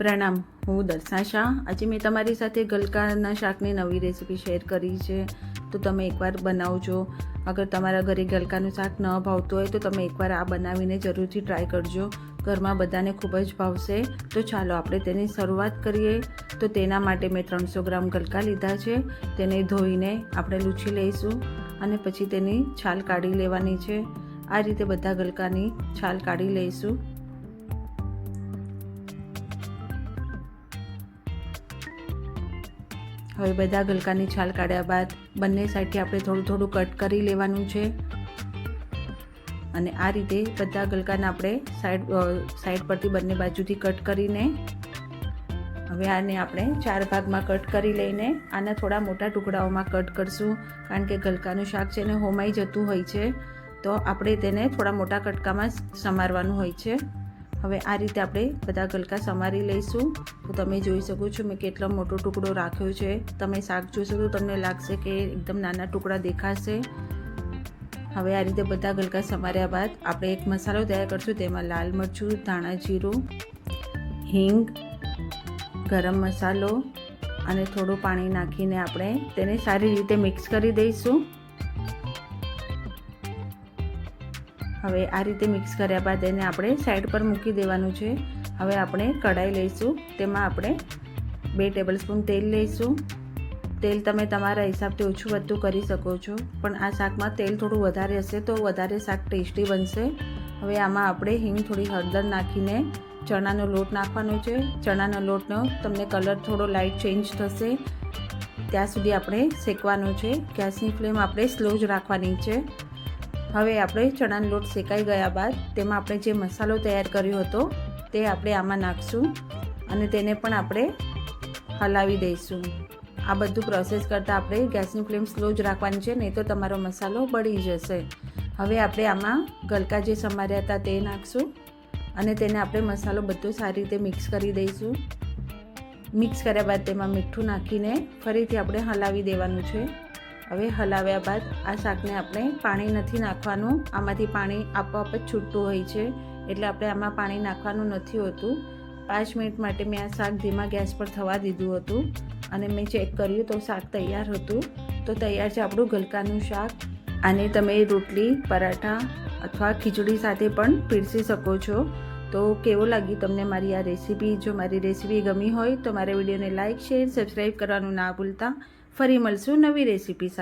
પ્રણામ, હું દર્શના શાહ। આજે મેં તમારી સાથે ગલકાના શાકની નવી રેસીપી શેર કરી છે, તો તમે એકવાર બનાવજો। અગર તમારા ઘરે ગલકાનું શાક ન ભાવતું હોય તો તમે એકવાર આ બનાવીને જરૂરથી ટ્રાય કરજો। ઘરમાં બધાને ખૂબ જ ભાવશે। તો ચાલો આપણે તેની શરૂઆત કરીએ। તો તેના માટે મેં 300 ગ્રામ ગલકા લીધા છે। તેને ધોઈને આપણે લૂછી લઈશું અને પછી તેની છાલ કાઢી લેવાની છે। આ રીતે બધા ગલકાની છાલ કાઢી લઈશું। હવે બધા ગલકાની છાલ કાઢ્યા બાદ બંને સાઈડથી આપણે થોડું થોડું કટ કરી લેવાનું છે અને આ રીતે બધા ગલકાને આપણે સાઈડ પરથી બંને બાજુથી કટ કરીને હવે આને આપણે 4 ભાગમાં કટ કરી લઈને આના થોડા મોટા ટુકડાઓમાં કટ કરશું, કારણ કે ગલકાનું શાક છે ને હોમાઈ જતું હોય છે, તો આપણે તેને થોડા મોટા કટકામાં સમારવાનું હોય છે। હવે આ રીતે આપણે બધા ગલકા સમારી લઈશું। તો તમે જોઈ શકો છો મેં કેટલો મોટો ટુકડો રાખ્યો છે। તમે શાક જોશો તો તમને લાગશે કે એકદમ નાના ટુકડા દેખાશે। હવે આ રીતે બધા ગલકા સમાર્યા બાદ આપણે એક મસાલો તૈયાર કરશું। તેમાં લાલ મરચું, ધાણા જીરું, હિંગ, ગરમ મસાલો અને થોડું પાણી નાખીને આપણે તેને સારી રીતે મિક્સ કરી દઈશું। હવે આ રીતે મિક્સ કર્યા બાદ એને આપણે સાઈડ પર મૂકી દેવાનું છે। હવે આપણે કઢાઈ લઈશું, તેમાં આપણે 2 ટેબલસ્પૂન તેલ લઈશું। તેલ તમે તમારા હિસાબથી ઓછું વધતું કરી શકો છો, પણ આ શાકમાં તેલ થોડું વધારે હશે તો વધારે શાક ટેસ્ટી બનશે। હવે આમાં આપણે હિંગ, થોડી હળદર નાખીને ચણાનો લોટ નાખવાનો છે। ચણાનો લોટનો તમને કલર થોડો લાઇટ ચેન્જ થશે ત્યાં સુધી આપણે શેકવાનો છે। ગેસની ફ્લેમ આપણે સ્લો જ રાખવાની છે। હવે આપણે ચણાનો લોટ શેકાઈ ગયા બાદ તેમાં આપણે જે મસાલો તૈયાર કર્યો હતો તે આપણે આમાં નાખશું અને તેને પણ આપણે હલાવી દઈશું। આ બધું પ્રોસેસ કરતાં આપણે ગેસની ફ્લેમ સ્લો જ રાખવાની છે, નહીં તો તમારો મસાલો બળી જશે। હવે આપણે આમાં ગલકા જે સમાર્યા હતા તે નાખશું અને તેને આપણે મસાલો બધો સારી રીતે મિક્સ કરી દઈશું। મિક્સ કર્યા બાદ તેમાં મીઠું નાખીને ફરીથી આપણે હલાવી દેવાનું છે। હવે હલાવ્યા બાદ આ શાકને આપણે પાણી નથી નાખવાનું, આમાંથી પાણી આપોઆપ જ છૂટતું હોય છે, એટલે આપણે આમાં પાણી નાખવાનું નથી હોતું। 5 મિનિટ માટે મેં આ શાક ધીમા ગેસ પર થવા દીધું હતું અને મેં ચેક કર્યું તો શાક તૈયાર હતું। તો તૈયાર છે આપણું ગલકાનું શાક। આને તમે રોટલી, પરાઠા અથવા ખીચડી સાથે પણ પીરસી શકો છો। તો કેવો લાગી તમને મારી આ રેસીપી? જો મારી રેસીપી ગમી હોય તો મારા વિડીયોને લાઇક, શેર, સબસ્ક્રાઈબ કરવાનું ના ભૂલતા। ફરી મળશું નવી રેસીપી સાથે।